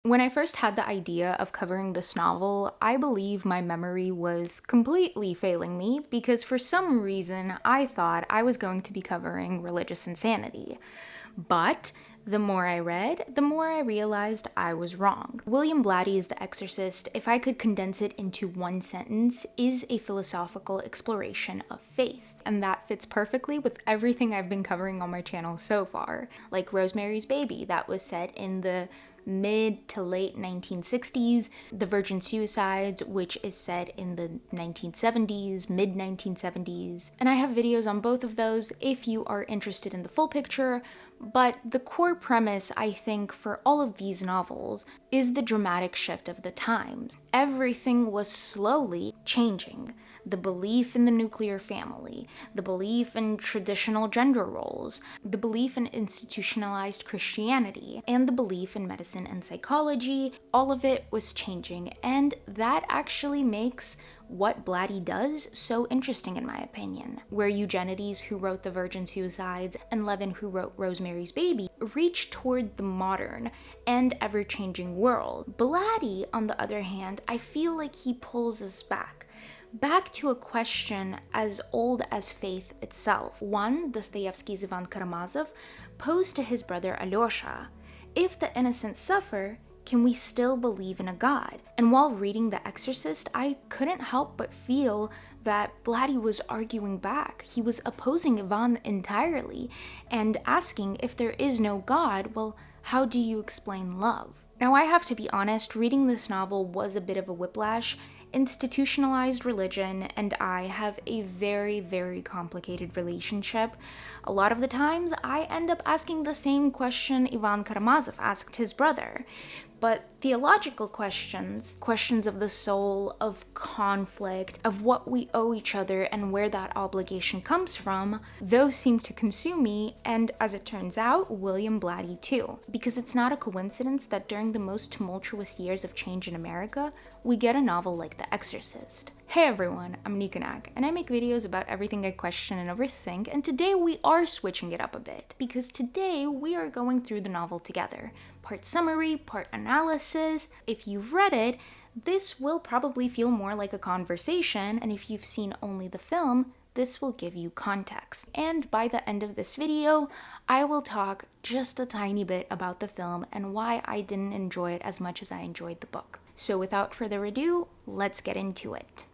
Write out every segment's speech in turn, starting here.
When I first had the idea of covering this novel, I believe my memory was completely failing me because for some reason I thought I was going to be covering religious insanity. But the more I read, the more I realized I was wrong. William Blatty's The Exorcist, if I could condense it into one sentence, is a philosophical exploration of faith. And that fits perfectly with everything I've been covering on my channel so far. Like Rosemary's Baby, that was set in the mid to late 1960s, The Virgin Suicides, which is set in the 1970s, mid 1970s, and I have videos on both of those if you are interested in the full picture. But the core premise, I think, for all of these novels is the dramatic shift of the times. Everything was slowly changing. The belief in the nuclear family, the belief in traditional gender roles, the belief in institutionalized Christianity, and the belief in medicine and psychology, all of it was changing, and that actually makes what Blatty does so interesting in my opinion, where Eugenides, who wrote The Virgin Suicides, and Levin, who wrote Rosemary's Baby, reach toward the modern and ever-changing world. Blatty, on the other hand, I feel like he pulls us back to a question as old as faith itself. One, Dostoevsky's Ivan Karamazov posed to his brother Alyosha, if the innocent suffer, can we still believe in a God? And while reading The Exorcist, I couldn't help but feel that Blatty was arguing back. He was opposing Ivan entirely and asking, if there is no God, well, how do you explain love? Now, I have to be honest, reading this novel was a bit of a whiplash. Institutionalized religion and I have a very, very complicated relationship. A lot of the times, I end up asking the same question Ivan Karamazov asked his brother. But theological questions of the soul, of conflict, of what we owe each other and where that obligation comes from, those seem to consume me, and as it turns out, William Blatty too. Because it's not a coincidence that during the most tumultuous years of change in America, we get a novel like The Exorcist. Hey everyone, I'm Nikanak, and I make videos about everything I question and overthink, and today we are switching it up a bit, because today we are going through the novel together. Part summary, part analysis. If you've read it, this will probably feel more like a conversation, and if you've seen only the film, this will give you context. And by the end of this video, I will talk just a tiny bit about the film and why I didn't enjoy it as much as I enjoyed the book. So without further ado, let's get into it.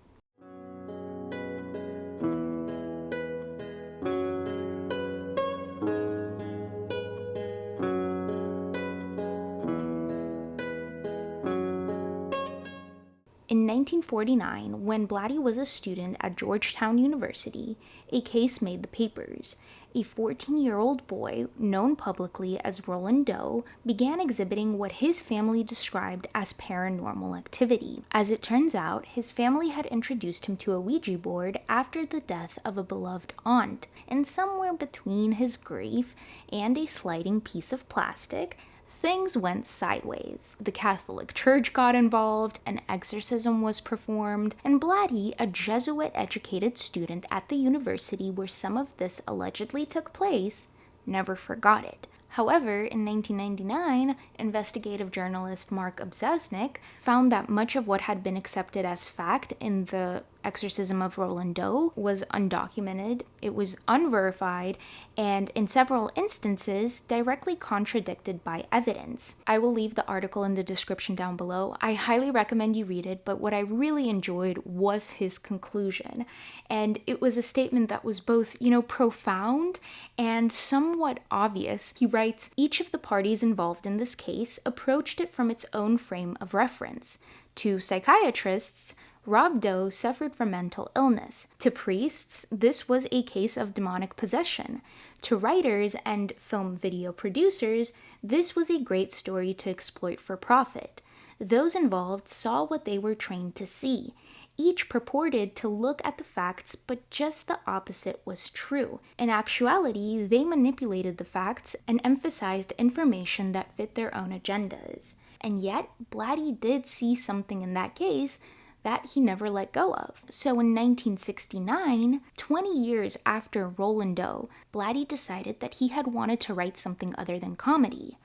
In 1949, when Blatty was a student at Georgetown University, a case made the papers. A 14-year-old boy, known publicly as Roland Doe, began exhibiting what his family described as paranormal activity. As it turns out, his family had introduced him to a Ouija board after the death of a beloved aunt, and somewhere between his grief and a sliding piece of plastic, things went sideways. The Catholic Church got involved, an exorcism was performed, and Blatty, a Jesuit-educated student at the university where some of this allegedly took place, never forgot it. However, in 1999, investigative journalist Mark Obsesnik found that much of what had been accepted as fact in the exorcism of Roland Doe was undocumented, it was unverified, and in several instances, directly contradicted by evidence. I will leave the article in the description down below. I highly recommend you read it, but what I really enjoyed was his conclusion. And it was a statement that was both, profound and somewhat obvious. He writes, each of the parties involved in this case approached it from its own frame of reference. To psychiatrists, Rob Doe suffered from mental illness. To priests, this was a case of demonic possession. To writers and film video producers, this was a great story to exploit for profit. Those involved saw what they were trained to see. Each purported to look at the facts, but just the opposite was true. In actuality, they manipulated the facts and emphasized information that fit their own agendas. And yet, Blatty did see something in that case that he never let go of. So in 1969, 20 years after Roland Doe, Blatty decided that he had wanted to write something other than comedy.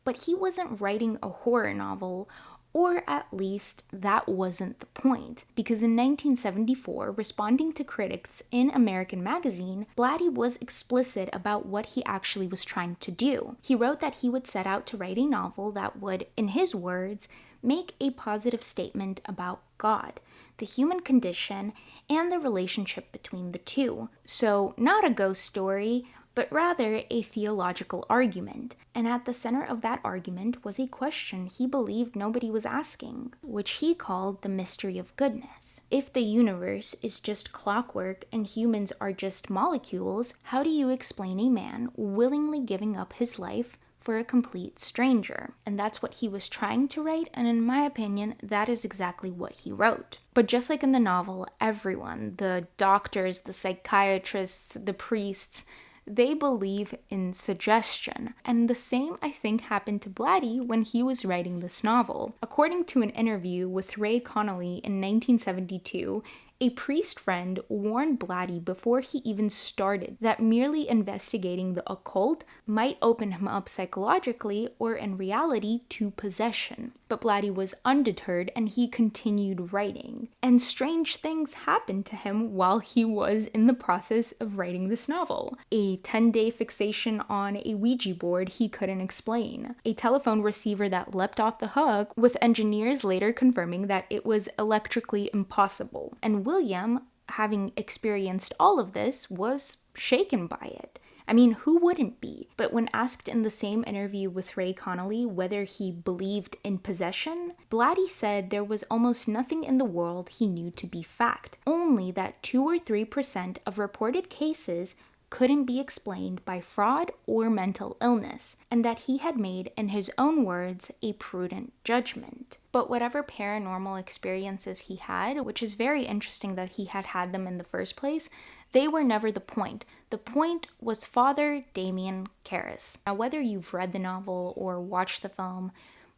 But he wasn't writing a horror novel, or at least that wasn't the point, because in 1974, responding to critics in American Magazine, Blatty was explicit about what he actually was trying to do. He wrote that he would set out to write a novel that would, in his words, make a positive statement about God, the human condition, and the relationship between the two. So, not a ghost story, but rather a theological argument. And at the center of that argument was a question he believed nobody was asking, which he called the mystery of goodness. If the universe is just clockwork and humans are just molecules, how do you explain a man willingly giving up his life for a complete stranger? And that's what he was trying to write, and in my opinion, that is exactly what he wrote. But just like in the novel, everyone, the doctors, the psychiatrists, the priests, they believe in suggestion. And the same, I think, happened to Blatty when he was writing this novel. According to an interview with Ray Connolly in 1972, a priest friend warned Blatty before he even started that merely investigating the occult might open him up psychologically or in reality to possession. But Blatty was undeterred and he continued writing. And strange things happened to him while he was in the process of writing this novel. A 10-day fixation on a Ouija board he couldn't explain. A telephone receiver that leapt off the hook, with engineers later confirming that it was electrically impossible. And William, having experienced all of this, was shaken by it. I mean, who wouldn't be? But when asked in the same interview with Ray Connolly whether he believed in possession, Blatty said there was almost nothing in the world he knew to be fact, only that 2 or 3% of reported cases couldn't be explained by fraud or mental illness, and that he had made, in his own words, a prudent judgment. But whatever paranormal experiences he had, which is very interesting that he had had them in the first place, they were never the point. The point was Father Damien Karras. Now, whether you've read the novel or watched the film,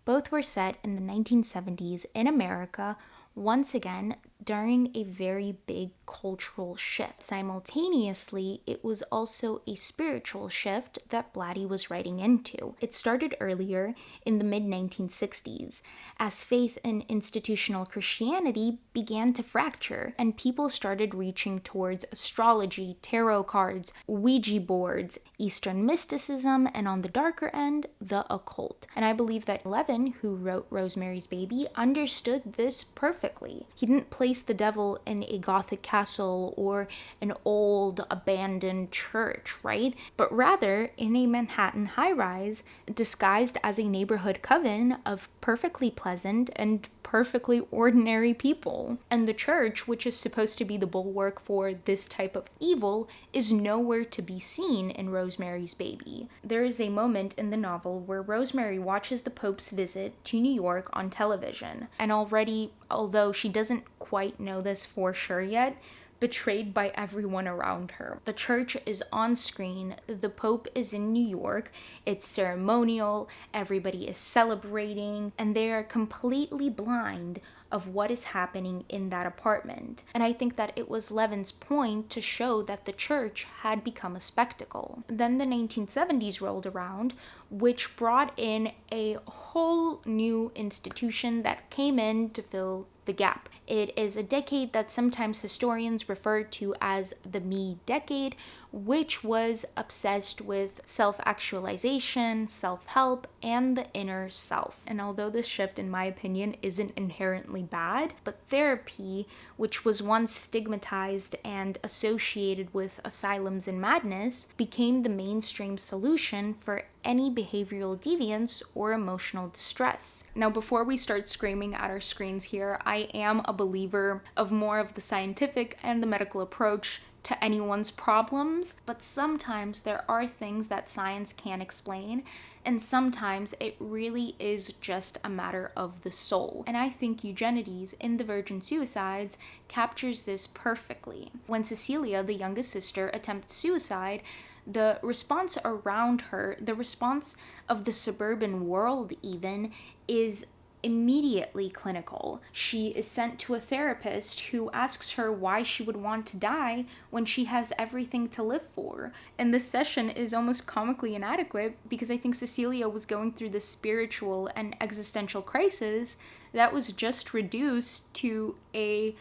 both were set in the 1970s in America, once again, during a very big cultural shift. Simultaneously, it was also a spiritual shift that Blatty was writing into. It started earlier in the mid-1960s, as faith in institutional Christianity began to fracture, and people started reaching towards astrology, tarot cards, Ouija boards, Eastern mysticism, and on the darker end, the occult. And I believe that Levin, who wrote Rosemary's Baby, understood this perfectly. He didn't place the devil in a Gothic castle or an old abandoned church, right? But rather in a Manhattan high-rise disguised as a neighborhood coven of perfectly pleasant and perfectly ordinary people. And the church, which is supposed to be the bulwark for this type of evil, is nowhere to be seen in Rosemary's Baby. There is a moment in the novel where Rosemary watches the Pope's visit to New York on television, and already, although she doesn't quite know this for sure yet, betrayed by everyone around her. The church is on screen, the Pope is in New York, it's ceremonial, everybody is celebrating, and they are completely blind of what is happening in that apartment. And I think that it was Levin's point to show that the church had become a spectacle. Then the 1970s rolled around, which brought in a whole new institution that came in to fill the gap. It is a decade that sometimes historians refer to as the Me Decade, which was obsessed with self-actualization, self-help, and the inner self. And although this shift, in my opinion, isn't inherently bad, but therapy, which was once stigmatized and associated with asylums and madness, became the mainstream solution for any behavioral deviance or emotional distress. Now, before we start screaming at our screens here, I am a believer of more of the scientific and the medical approach to anyone's problems, but sometimes there are things that science can't explain, and sometimes it really is just a matter of the soul. And I think Eugenides in The Virgin Suicides captures this perfectly. When Cecilia, the youngest sister, attempts suicide, the response around her, the response of the suburban world even, is immediately clinical. She is sent to a therapist who asks her why she would want to die when she has everything to live for. And this session is almost comically inadequate because I think Cecilia was going through this spiritual and existential crisis that was just reduced to a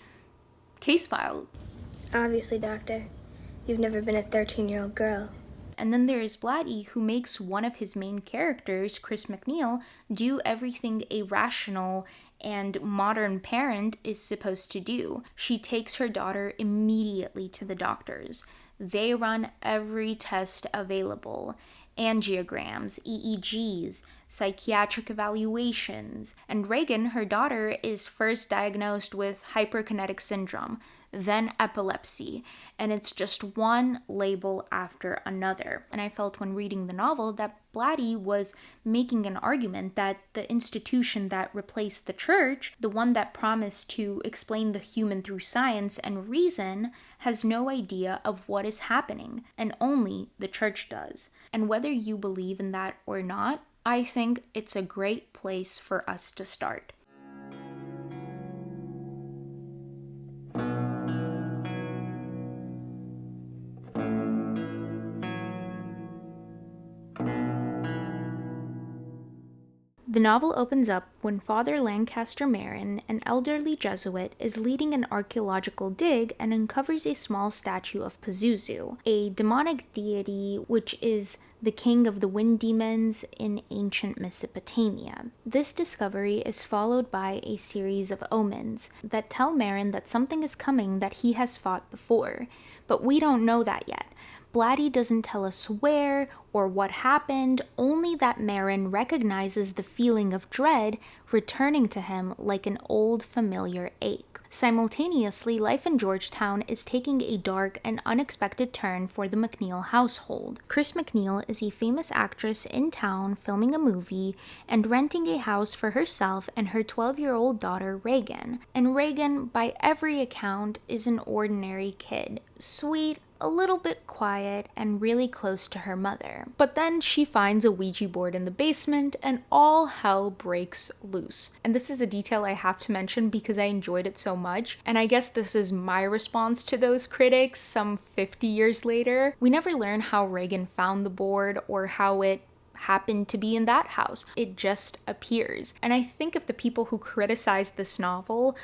case file. Obviously, Doctor. You've never been a 13-year-old girl. And then there is Blatty, who makes one of his main characters, Chris MacNeil, do everything a rational and modern parent is supposed to do. She takes her daughter immediately to the doctors. They run every test available: angiograms, EEGs, psychiatric evaluations. And Reagan, her daughter, is first diagnosed with hyperkinetic syndrome, then epilepsy, and it's just one label after another. And I felt when reading the novel that Blatty was making an argument that the institution that replaced the church, the one that promised to explain the human through science and reason, has no idea of what is happening, and only the church does. And whether you believe in that or not, I think it's a great place for us to start. The novel opens up when Father Lancaster Marin, an elderly Jesuit, is leading an archaeological dig and uncovers a small statue of Pazuzu, a demonic deity which is the king of the wind demons in ancient Mesopotamia. This discovery is followed by a series of omens that tell Marin that something is coming that he has fought before, but we don't know that yet. Blatty doesn't tell us where or what happened, only that Marin recognizes the feeling of dread returning to him like an old familiar ache. Simultaneously, life in Georgetown is taking a dark and unexpected turn for the MacNeil household. Chris MacNeil is a famous actress in town filming a movie and renting a house for herself and her 12-year-old daughter Reagan. And Reagan, by every account, is an ordinary kid. Sweet, a little bit quiet, and really close to her mother. But then she finds a Ouija board in the basement and all hell breaks loose. And this is a detail I have to mention because I enjoyed it so much, and I guess this is my response to those critics some 50 years later. We never learn how Reagan found the board or how it happened to be in that house. It just appears. And I think if the people who criticized this novel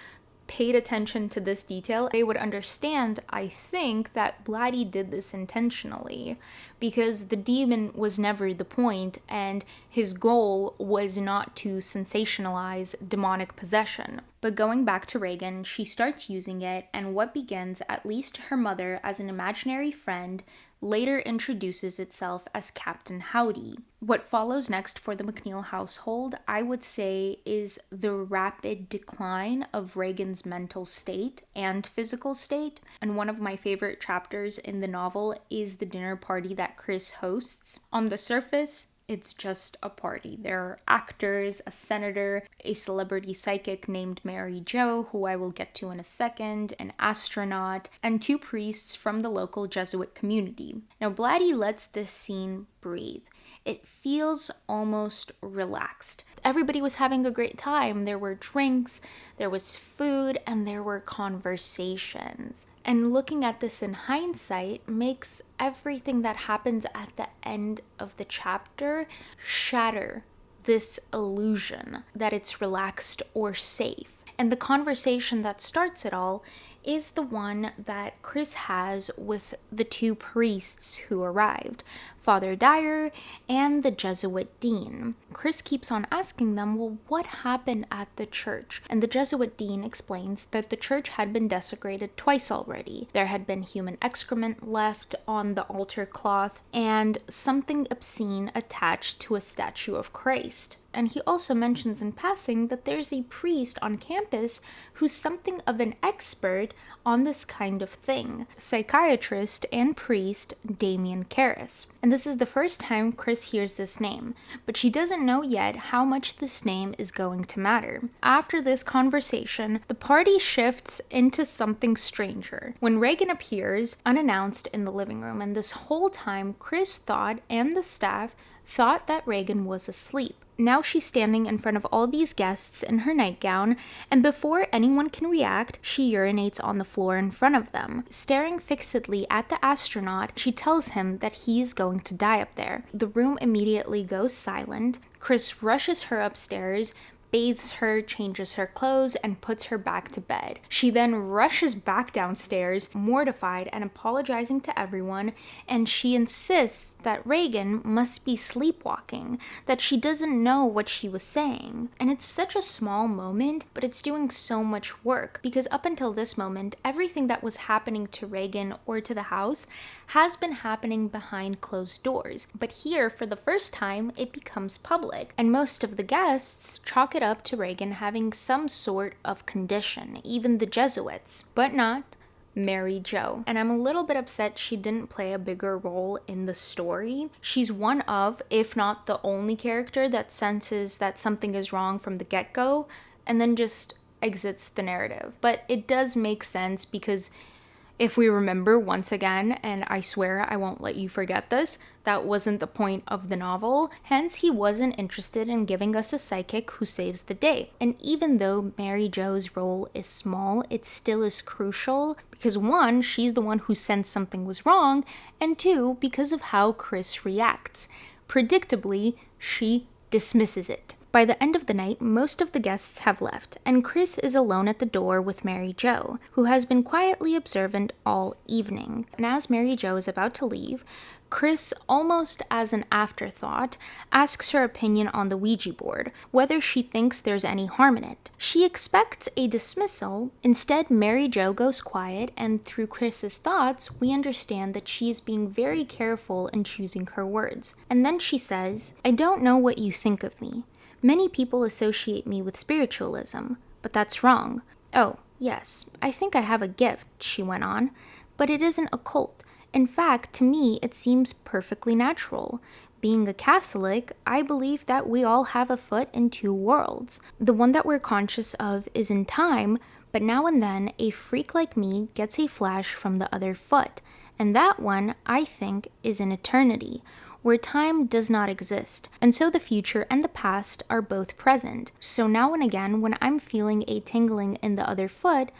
paid attention to this detail, they would understand, I think, that Blatty did this intentionally, because the demon was never the point, and his goal was not to sensationalize demonic possession. But going back to Reagan, she starts using it, and what begins, at least to her mother, as an imaginary friend, later introduces itself as Captain Howdy. What follows next for the MacNeil household, I would say, is the rapid decline of Reagan's mental state and physical state. And one of my favorite chapters in the novel is the dinner party that Chris hosts. On the surface, it's just a party. There are actors, a senator, a celebrity psychic named Mary Jo, who I will get to in a second, an astronaut, and 2 priests from the local Jesuit community. Now, Blatty lets this scene breathe. It feels almost relaxed. Everybody was having a great time. There were drinks, there was food, and there were conversations. And looking at this in hindsight makes everything that happens at the end of the chapter shatter this illusion that it's relaxed or safe. And the conversation that starts it all is the one that Chris has with the 2 priests who arrived, Father Dyer and the Jesuit dean. Chris keeps on asking them, well, what happened at the church? And the Jesuit dean explains that the church had been desecrated twice already. There had been human excrement left on the altar cloth and something obscene attached to a statue of Christ. And he also mentions in passing that there's a priest on campus who's something of an expert on this kind of thing, psychiatrist and priest Damien Karras. And this is the first time Chris hears this name, but she doesn't know yet how much this name is going to matter. After this conversation, the party shifts into something stranger when Reagan appears unannounced in the living room, and this whole time Chris thought, and the staff thought, that Reagan was asleep. Now she's standing in front of all these guests in her nightgown, and before anyone can react, she urinates on the floor in front of them. Staring fixedly at the astronaut, she tells him that he's going to die up there. The room immediately goes silent. Chris rushes her upstairs, bathes her, changes her clothes, and puts her back to bed. She then rushes back downstairs, mortified and apologizing to everyone, and she insists that Reagan must be sleepwalking, that she doesn't know what she was saying. And it's such a small moment, but it's doing so much work, because up until this moment, everything that was happening to Reagan or to the house has been happening behind closed doors. But here, for the first time, it becomes public, and most of the guests chalk it up to Reagan having some sort of condition, even the Jesuits, but not Mary Jo. And I'm a little bit upset she didn't play a bigger role in the story. She's one of, if not the only character that senses that something is wrong from the get-go and then just exits the narrative. But it does make sense because if we remember once again, and I swear I won't let you forget this, that wasn't the point of the novel, hence he wasn't interested in giving us a psychic who saves the day. And even though Mary Jo's role is small, it still is crucial because one, she's the one who sensed something was wrong, and two, because of how Chris reacts. Predictably, she dismisses it. By the end of the night, most of the guests have left, and Chris is alone at the door with Mary Jo, who has been quietly observant all evening. And as Mary Jo is about to leave, Chris, almost as an afterthought, asks her opinion on the Ouija board, whether she thinks there's any harm in it. She expects a dismissal. Instead, Mary Jo goes quiet, and through Chris's thoughts, we understand that she is being very careful in choosing her words. And then she says, "I don't know what you think of me. Many people associate me with spiritualism, but that's wrong. Oh, yes, I think I have a gift," she went on, "but it isn't occult. In fact, to me, it seems perfectly natural. Being a Catholic, I believe that we all have a foot in two worlds. The one that we're conscious of is in time, but now and then a freak like me gets a flash from the other foot, and that one, I think, is in eternity, where time does not exist, and so the future and the past are both present. So now and again, when I'm feeling a tingling in the other foot,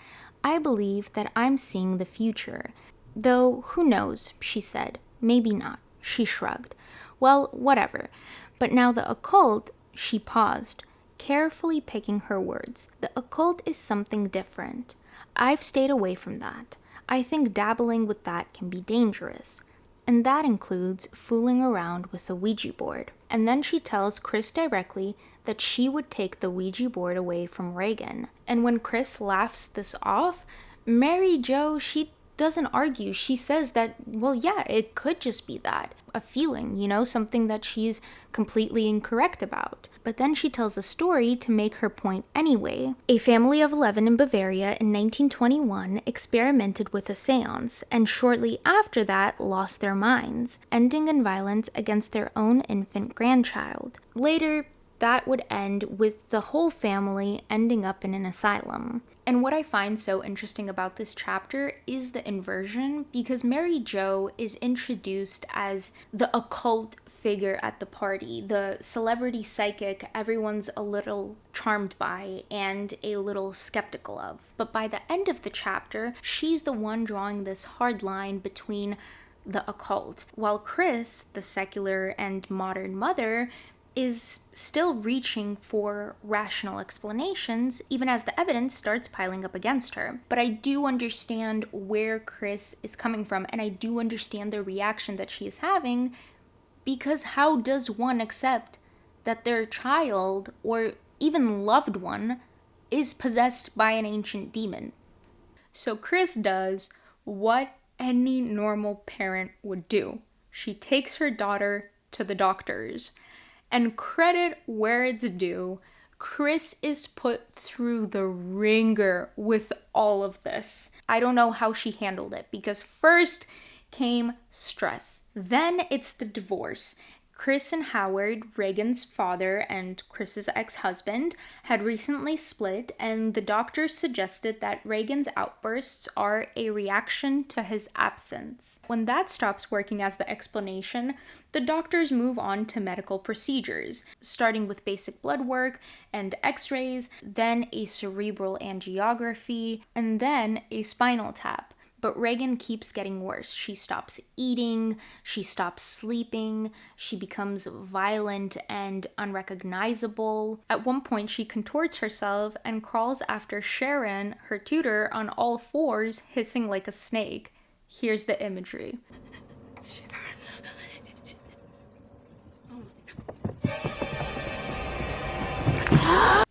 I believe that I'm seeing the future. Though, who knows," she said. "Maybe not." She shrugged. "Well, whatever. But now the occult," she paused, carefully picking her words. "The occult is something different. I've stayed away from that. I think dabbling with that can be dangerous. And that includes fooling around with the Ouija board." And then she tells Chris directly that she would take the Ouija board away from Reagan. And when Chris laughs this off, Mary Jo, she doesn't argue. She says that, well, yeah, it could just be that. A feeling, something that she's completely incorrect about. But then she tells a story to make her point anyway. A family of 11 in Bavaria in 1921 experimented with a seance, and shortly after that lost their minds, ending in violence against their own infant grandchild. Later, that would end with the whole family ending up in an asylum. And what I find so interesting about this chapter is the inversion, because Mary Jo is introduced as the occult figure at the party, the celebrity psychic everyone's a little charmed by and a little skeptical of. But by the end of the chapter, she's the one drawing this hard line between the occult, while Chris, the secular and modern mother, is still reaching for rational explanations, even as the evidence starts piling up against her. But I do understand where Chris is coming from, and I do understand the reaction that she is having, because how does one accept that their child, or even loved one, is possessed by an ancient demon? So Chris does what any normal parent would do. She takes her daughter to the doctors. And credit where it's due, Chris is put through the ringer with all of this. I don't know how she handled it, because first came stress. Then it's the divorce. Chris and Howard, Reagan's father and Chris's ex-husband, had recently split, and the doctors suggested that Reagan's outbursts are a reaction to his absence. When that stops working as the explanation, the doctors move on to medical procedures, starting with basic blood work and x-rays, then a cerebral angiography, and then a spinal tap. But Reagan keeps getting worse. She stops eating, she stops sleeping, she becomes violent and unrecognizable. At one point, she contorts herself and crawls after Sharon, her tutor, on all fours, hissing like a snake. Here's the imagery.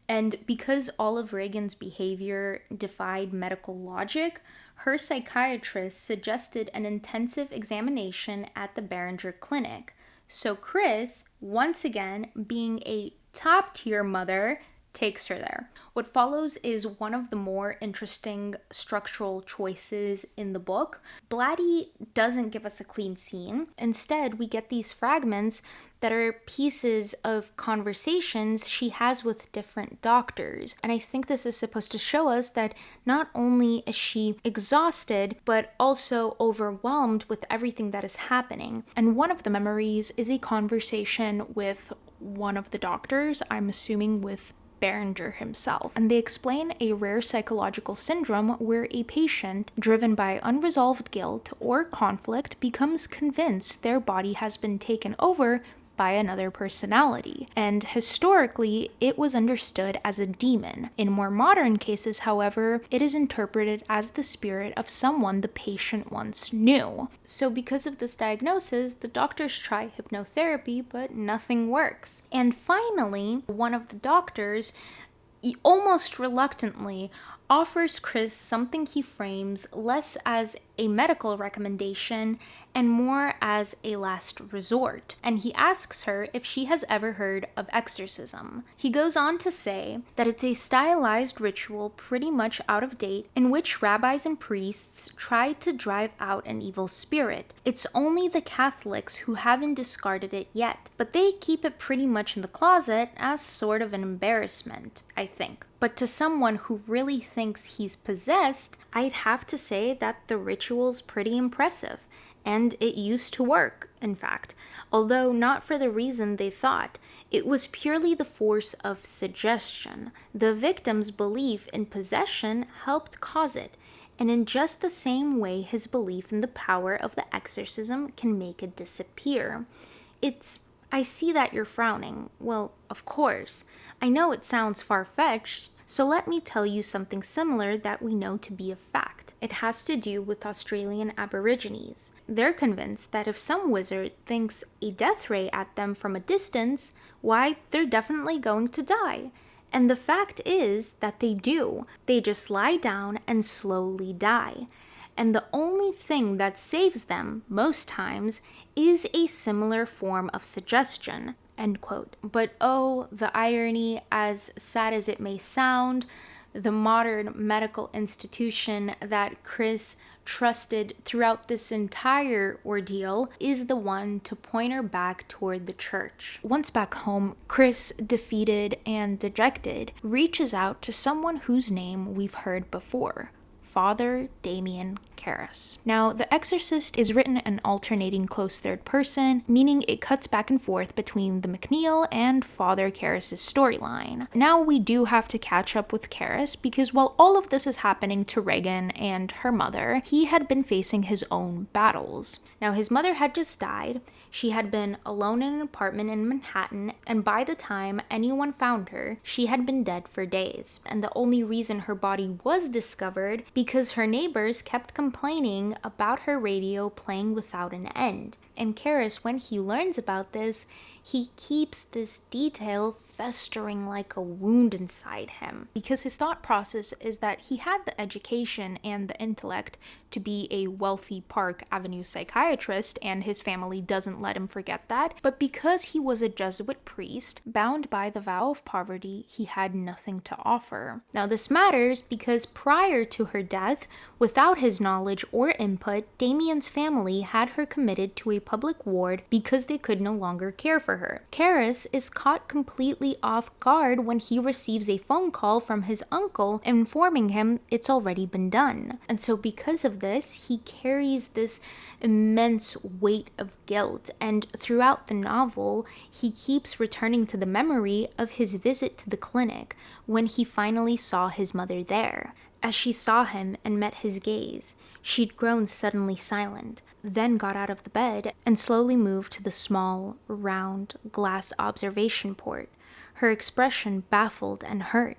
And because all of Reagan's behavior defied medical logic, her psychiatrist suggested an intensive examination at the Barringer Clinic. So Chris, once again, being a top-tier mother, takes her there. What follows is one of the more interesting structural choices in the book. Blatty doesn't give us a clean scene. Instead, we get these fragments that are pieces of conversations she has with different doctors. And I think this is supposed to show us that not only is she exhausted, but also overwhelmed with everything that is happening. And one of the memories is a conversation with one of the doctors, I'm assuming with Barringer himself, and they explain a rare psychological syndrome where a patient, driven by unresolved guilt or conflict, becomes convinced their body has been taken over by another personality, and historically it was understood as a demon. In more modern cases, however, it is interpreted as the spirit of someone the patient once knew. So because of this diagnosis, the doctors try hypnotherapy, but nothing works. And finally, one of the doctors, almost reluctantly, offers Chris something he frames less as a medical recommendation and more as a last resort. And he asks her if she has ever heard of exorcism. He goes on to say that it's a stylized ritual pretty much out of date in which rabbis and priests try to drive out an evil spirit. It's only the Catholics who haven't discarded it yet, but they keep it pretty much in the closet as sort of an embarrassment, I think. But to someone who really thinks he's possessed, I'd have to say that the ritual's pretty impressive. And it used to work, in fact, although not for the reason they thought. It was purely the force of suggestion. The victim's belief in possession helped cause it, and in just the same way his belief in the power of the exorcism can make it disappear. I see that you're frowning. Well, of course. I know it sounds far-fetched, so let me tell you something similar that we know to be a fact. It has to do with Australian Aborigines. They're convinced that if some wizard thinks a death ray at them from a distance, why, they're definitely going to die. And the fact is that they do. They just lie down and slowly die. And the only thing that saves them, most times, is a similar form of suggestion, end quote. But oh, the irony, as sad as it may sound, the modern medical institution that Chris trusted throughout this entire ordeal is the one to point her back toward the church. Once back home, Chris, defeated and dejected, reaches out to someone whose name we've heard before, Father Damien Karras. Now, The Exorcist is written in alternating close third person, meaning it cuts back and forth between the McNeil and Father Karras' storyline. Now we do have to catch up with Karras because while all of this is happening to Reagan and her mother, he had been facing his own battles. Now, his mother had just died, she had been alone in an apartment in Manhattan, and by the time anyone found her, she had been dead for days. And the only reason her body was discovered because her neighbors kept complaining about her radio playing without an end. And Karras, when he learns about this, he keeps this detail festering like a wound inside him, because his thought process is that he had the education and the intellect to be a wealthy Park Avenue psychiatrist, and his family doesn't let him forget that, but because he was a Jesuit priest, bound by the vow of poverty, he had nothing to offer. Now this matters because prior to her death, without his knowledge or input, Damien's family had her committed to a public ward because they could no longer care for her. Karis is caught completely off guard when he receives a phone call from his uncle informing him it's already been done. And so because of this, he carries this immense weight of guilt, and throughout the novel, he keeps returning to the memory of his visit to the clinic when he finally saw his mother there. As she saw him and met his gaze, she'd grown suddenly silent, then got out of the bed and slowly moved to the small, round, glass observation port, her expression baffled and hurt.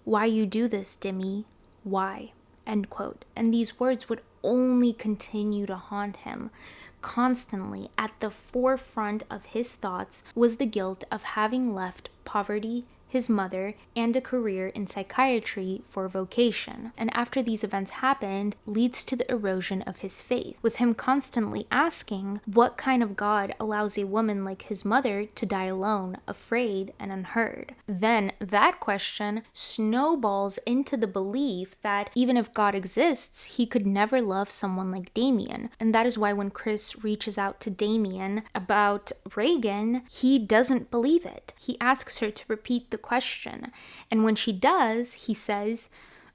"Why you do this, Dimmy? Why?" End quote. And these words would only continue to haunt him. Constantly at the forefront of his thoughts was the guilt of having left poverty, his mother, and a career in psychiatry for vocation. And after these events happened, leads to the erosion of his faith, with him constantly asking what kind of God allows a woman like his mother to die alone, afraid and unheard. Then that question snowballs into the belief that even if God exists, he could never love someone like Damien. And that is why when Chris reaches out to Damien about Regan, he doesn't believe it. He asks her to repeat the question, and when she does, he says,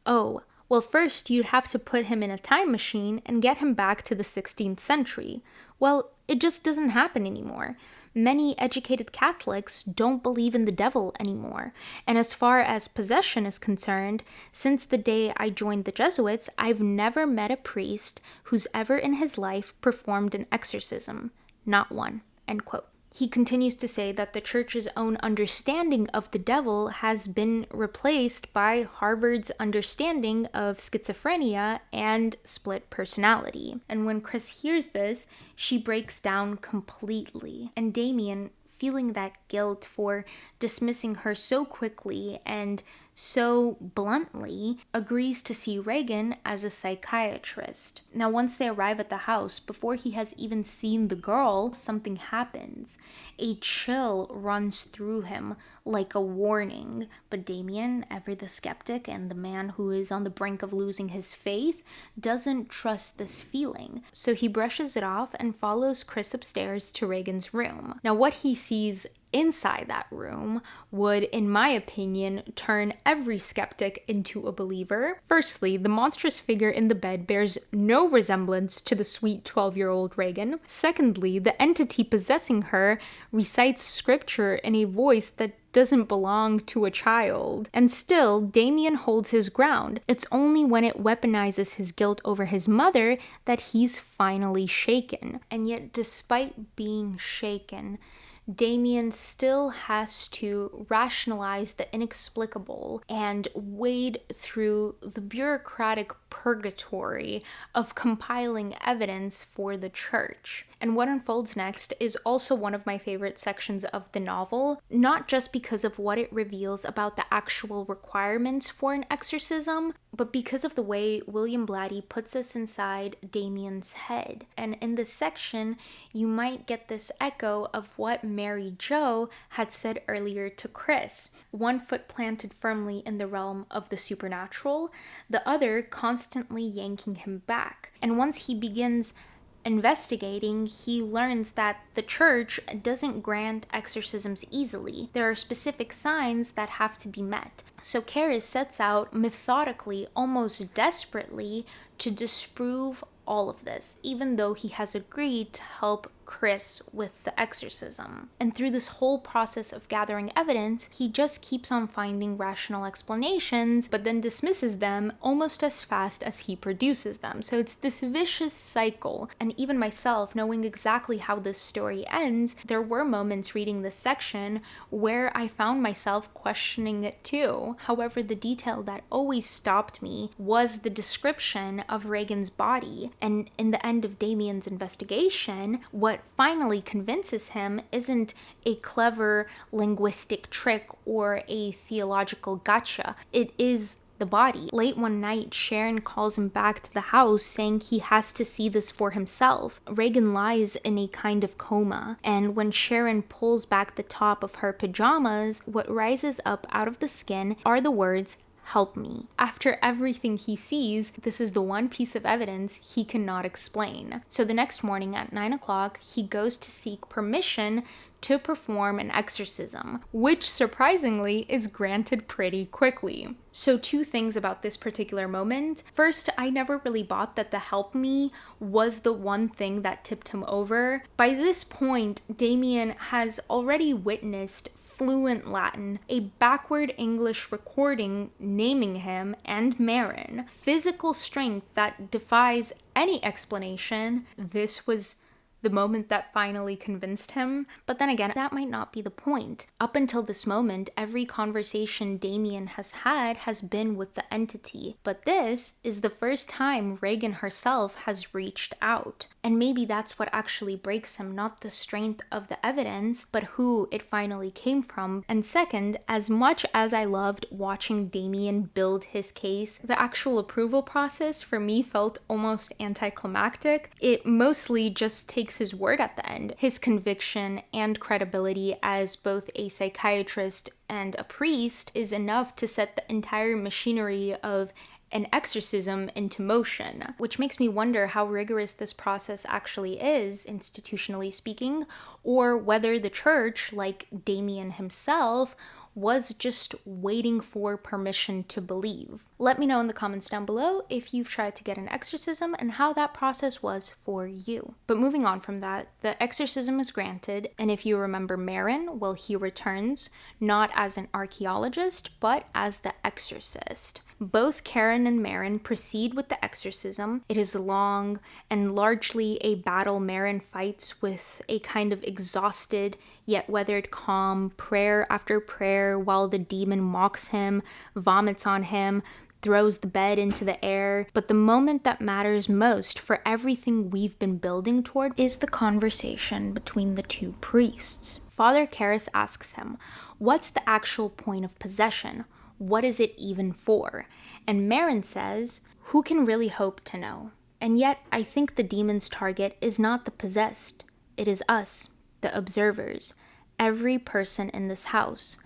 "Oh, well, first you'd have to put him in a time machine and get him back to the 16th century. Well, it just doesn't happen anymore. Many educated Catholics don't believe in the devil anymore. And as far as possession is concerned, since the day I joined the Jesuits, I've never met a priest who's ever in his life performed an exorcism. Not one." End quote. He continues to say that the church's own understanding of the devil has been replaced by Harvard's understanding of schizophrenia and split personality. And when Chris hears this, she breaks down completely. And Damien, feeling that guilt for dismissing her so quickly and so bluntly, agrees to see Regan as a psychiatrist. Now, once they arrive at the house, before he has even seen the girl, something happens. A chill runs through him like a warning. But Damien, ever the skeptic and the man who is on the brink of losing his faith, doesn't trust this feeling. So he brushes it off and follows Chris upstairs to Regan's room. Now, what he sees inside that room would, in my opinion, turn every skeptic into a believer. Firstly, the monstrous figure in the bed bears no resemblance to the sweet 12-year-old Regan. Secondly, the entity possessing her recites scripture in a voice that doesn't belong to a child. And still, Damien holds his ground. It's only when it weaponizes his guilt over his mother that he's finally shaken. And yet, despite being shaken, Damien still has to rationalize the inexplicable and wade through the bureaucratic purgatory of compiling evidence for the church. And what unfolds next is also one of my favorite sections of the novel, not just because of what it reveals about the actual requirements for an exorcism, but because of the way William Blatty puts us inside Damien's head. And in this section, you might get this echo of what Mary Jo had said earlier to Chris. One foot planted firmly in the realm of the supernatural, the other constantly yanking him back. And once he begins investigating, he learns that the church doesn't grant exorcisms easily. There are specific signs that have to be met. So Karis sets out methodically, almost desperately, to disprove all of this, even though he has agreed to help Chris with the exorcism. And through this whole process of gathering evidence, he just keeps on finding rational explanations, but then dismisses them almost as fast as he produces them. So it's this vicious cycle. And even myself, knowing exactly how this story ends, there were moments reading this section where I found myself questioning it too. However, the detail that always stopped me was the description of Regan's body. And in the end of Damien's investigation, what what finally convinces him isn't a clever linguistic trick or a theological gotcha. It is the body. Late one night, Sharon calls him back to the house saying he has to see this for himself. Regan lies in a kind of coma, and when Sharon pulls back the top of her pajamas, what rises up out of the skin are the words, "Help me." After everything he sees, this is the one piece of evidence he cannot explain. So the next morning at 9 o'clock, he goes to seek permission to perform an exorcism, which surprisingly is granted pretty quickly. So 2 things about this particular moment. First, I never really bought that the "help me" was the one thing that tipped him over. By this point, Damien has already witnessed fluent Latin, a backward English recording naming him and Marin, physical strength that defies any explanation. This was the moment that finally convinced him. But then again, that might not be the point. Up until this moment, every conversation Damien has had has been with the entity. But this is the first time Regan herself has reached out. And maybe that's what actually breaks him, not the strength of the evidence, but who it finally came from. And second, as much as I loved watching Damien build his case, the actual approval process for me felt almost anticlimactic. It mostly just takes his word at the end. His conviction and credibility as both a psychiatrist and a priest is enough to set the entire machinery of an exorcism into motion, which makes me wonder how rigorous this process actually is, institutionally speaking, or whether the church, like Damien himself, was just waiting for permission to believe. Let me know in the comments down below if you've tried to get an exorcism and how that process was for you. But moving on from that, the exorcism is granted, and if you remember Marin, well, he returns not as an archaeologist, but as the exorcist. Both Karen and Marin proceed with the exorcism. It is long and largely a battle Marin fights with a kind of exhausted yet weathered calm, prayer after prayer, while the demon mocks him, vomits on him, throws the bed into the air. But the moment that matters most for everything we've been building toward is the conversation between the 2 priests. Father Karras asks him, what's the actual point of possession? What is it even for? And Marin says, who can really hope to know? And yet, I think the demon's target is not the possessed. It is us, the observers, every person in this house.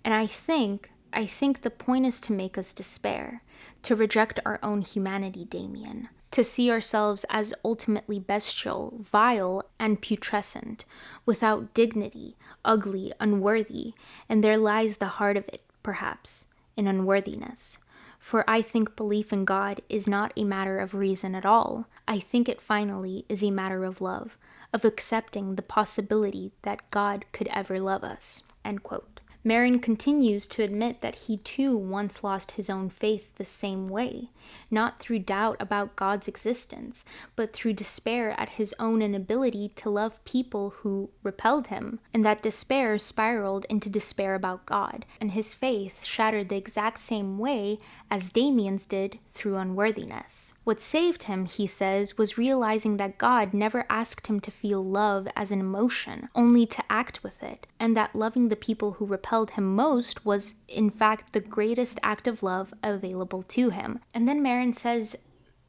And I think the point is to make us despair, to reject our own humanity, Damien, to see ourselves as ultimately bestial, vile, and putrescent, without dignity, ugly, unworthy, and there lies the heart of it, perhaps, in unworthiness. For I think belief in God is not a matter of reason at all. I think it finally is a matter of love, of accepting the possibility that God could ever love us." End quote. Marin continues to admit that he too once lost his own faith the same way, not through doubt about God's existence, but through despair at his own inability to love people who repelled him, and that despair spiraled into despair about God, and his faith shattered the exact same way as Damien's did through unworthiness. What saved him, he says, was realizing that God never asked him to feel love as an emotion, only to act with it, and that loving the people who repelled him most was, in fact, the greatest act of love available to him. And then Marin says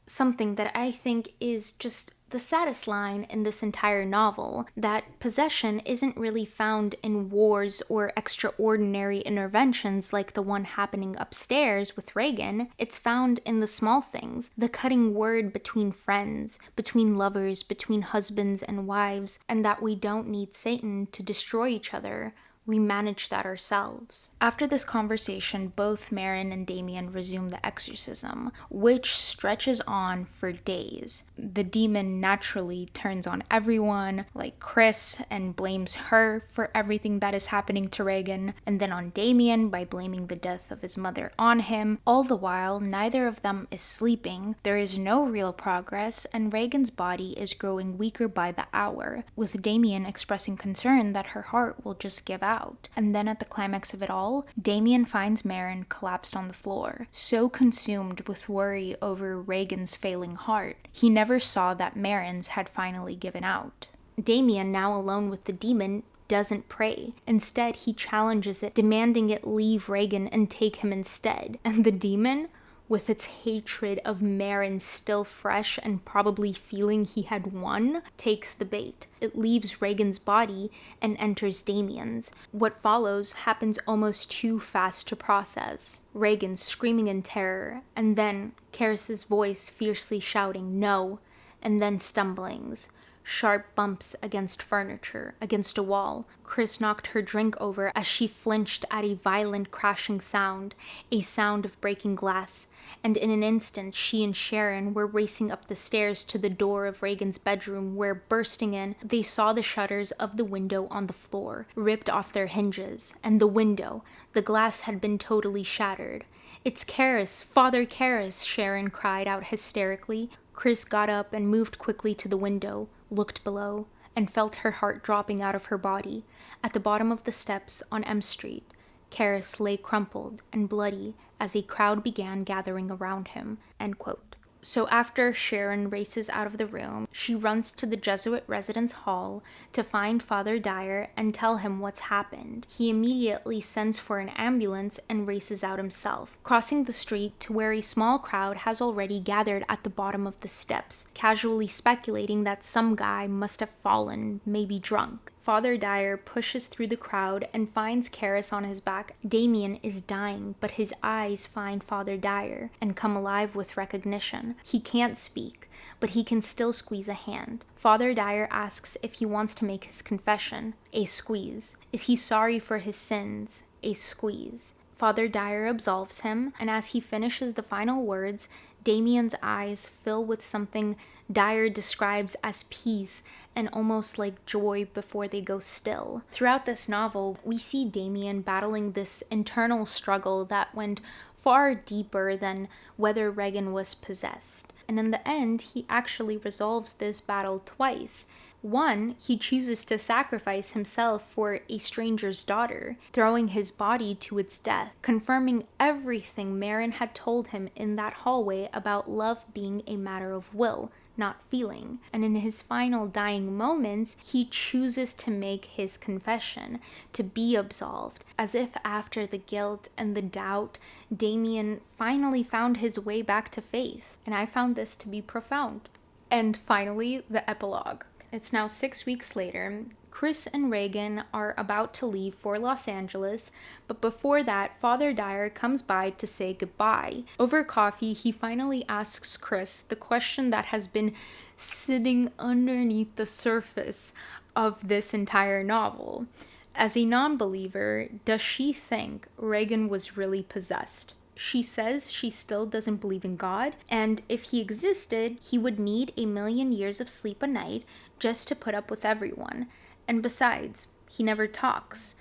something that I think is just the saddest line in this entire novel, that possession isn't really found in wars or extraordinary interventions like the one happening upstairs with Regan. It's found in the small things, the cutting word between friends, between lovers, between husbands and wives, and that we don't need Satan to destroy each other. We manage that ourselves. After this conversation, both Marin and Damien resume the exorcism, which stretches on for days. The demon naturally turns on everyone, like Chris, and blames her for everything that is happening to Regan, and then on Damien by blaming the death of his mother on him. All the while, neither of them is sleeping, there is no real progress, and Regan's body is growing weaker by the hour, with Damien expressing concern that her heart will just give out. And then at the climax of it all, Damien finds Marin collapsed on the floor, so consumed with worry over Regan's failing heart, he never saw that Marin's had finally given out. Damien, now alone with the demon, doesn't pray. Instead, he challenges it, demanding it leave Regan and take him instead. And the demon, with its hatred of Marin still fresh and probably feeling he had won, takes the bait. It leaves Regan's body and enters Damien's. What follows happens almost too fast to process. Regan screaming in terror, and then Karis's voice fiercely shouting, "No," and then stumblings. Sharp bumps against furniture, against a wall. Chris knocked her drink over as she flinched at a violent crashing sound, a sound of breaking glass, and in an instant she and Sharon were racing up the stairs to the door of Regan's bedroom where, bursting in, they saw the shutters of the window on the floor, ripped off their hinges, and the window, the glass had been totally shattered. "It's Karis, Father Karis," Sharon cried out hysterically. Chris got up and moved quickly to the window, looked below, and felt her heart dropping out of her body. At the bottom of the steps on M Street, Karis lay crumpled and bloody as a crowd began gathering around him. End quote. So after Sharon races out of the room, she runs to the Jesuit residence hall to find Father Dyer and tell him what's happened. He immediately sends for an ambulance and races out himself, crossing the street to where a small crowd has already gathered at the bottom of the steps, casually speculating that some guy must have fallen, maybe drunk. Father Dyer pushes through the crowd and finds Karis on his back. Damien is dying, but his eyes find Father Dyer and come alive with recognition. He can't speak, but he can still squeeze a hand. Father Dyer asks if he wants to make his confession. A squeeze. Is he sorry for his sins? A squeeze. Father Dyer absolves him, and as he finishes the final words, Damien's eyes fill with something Dyer describes as peace and almost like joy before they go still. Throughout this novel, we see Damien battling this internal struggle that went far deeper than whether Regan was possessed. And in the end, he actually resolves this battle twice. One, he chooses to sacrifice himself for a stranger's daughter, throwing his body to its death, confirming everything Marin had told him in that hallway about love being a matter of will, not feeling. And in his final dying moments, he chooses to make his confession, to be absolved, as if after the guilt and the doubt, Damien finally found his way back to faith. And I found this to be profound. And finally, the epilogue. It's now 6 weeks later. Chris and Regan are about to leave for Los Angeles, but before that, Father Dyer comes by to say goodbye. Over coffee, he finally asks Chris the question that has been sitting underneath the surface of this entire novel. As a non-believer, does she think Regan was really possessed? She says she still doesn't believe in God, and if he existed, he would need 1,000,000 years of sleep a night just to put up with everyone. And besides, he never talks.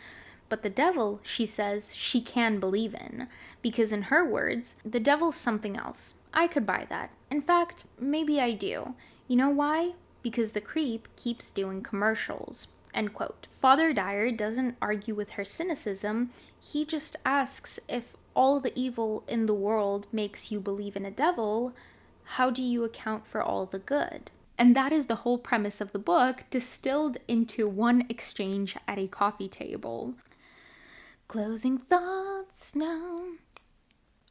But the devil, she says, she can believe in, because in her words, the devil's something else. I could buy that. In fact, maybe I do. You know why? Because the creep keeps doing commercials. End quote. Father Dyer doesn't argue with her cynicism. He just asks, if all the evil in the world makes you believe in a devil, how do you account for all the good? And that is the whole premise of the book, distilled into one exchange at a coffee table. Closing thoughts now.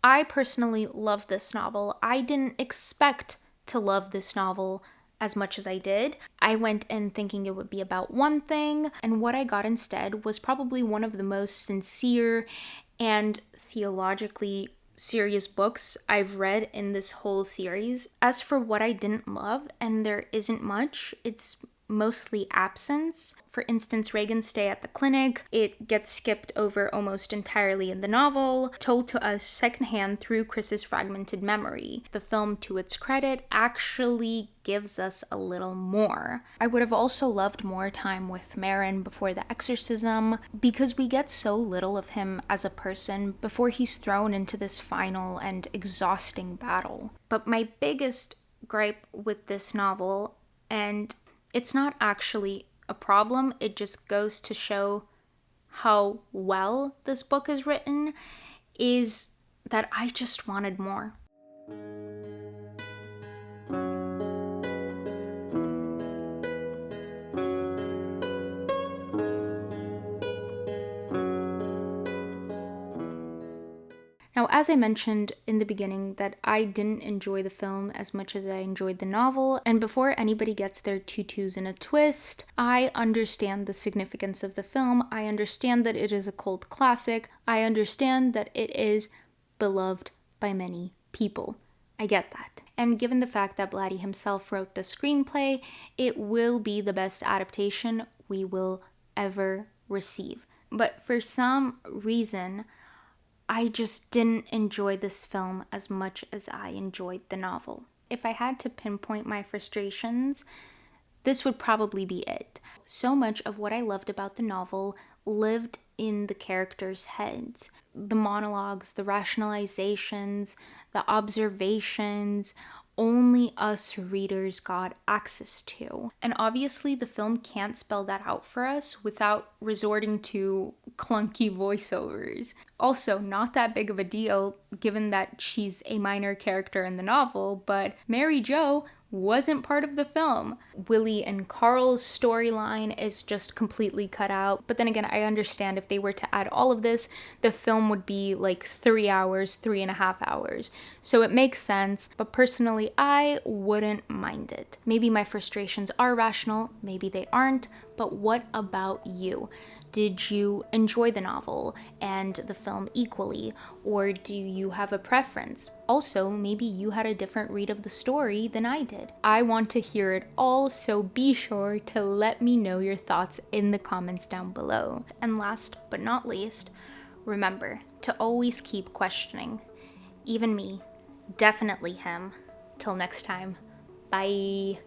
I personally love this novel. I didn't expect to love this novel as much as I did. I went in thinking it would be about one thing, and what I got instead was probably one of the most sincere and theologically serious books I've read in this whole series. As for what I didn't love, and there isn't much, it's mostly absence. For instance, Regan's stay at the clinic, it gets skipped over almost entirely in the novel, told to us secondhand through Chris's fragmented memory. The film, to its credit, actually gives us a little more. I would have also loved more time with Marin before the exorcism, because we get so little of him as a person before he's thrown into this final and exhausting battle. But my biggest gripe with this novel, and it's not actually a problem, it just goes to show how well this book is written, is that I just wanted more. As I mentioned in the beginning, that I didn't enjoy the film as much as I enjoyed the novel, and before anybody gets their tutus in a twist, I understand the significance of the film. I understand that it is a cult classic. I understand that it is beloved by many people. I get that. And given the fact that Blatty himself wrote the screenplay, it will be the best adaptation we will ever receive. But for some reason, I just didn't enjoy this film as much as I enjoyed the novel. If I had to pinpoint my frustrations, this would probably be it. So much of what I loved about the novel lived in the characters' heads. The monologues, the rationalizations, the observations, only us readers got access to. And obviously the film can't spell that out for us without resorting to clunky voiceovers. Also, not that big of a deal given that she's a minor character in the novel, but Mary Jo wasn't part of the film. Willie and Carl's storyline is just completely cut out. But then again, I understand if they were to add all of this, the film would be like 3 hours, 3.5 hours. So it makes sense, but personally, I wouldn't mind it. Maybe my frustrations are rational, maybe they aren't, but what about you? Did you enjoy the novel and the film equally, or do you have a preference? Also, maybe you had a different read of the story than I did. I want to hear it all, so be sure to let me know your thoughts in the comments down below. And last but not least, remember to always keep questioning. Even me, definitely him. Till next time, bye.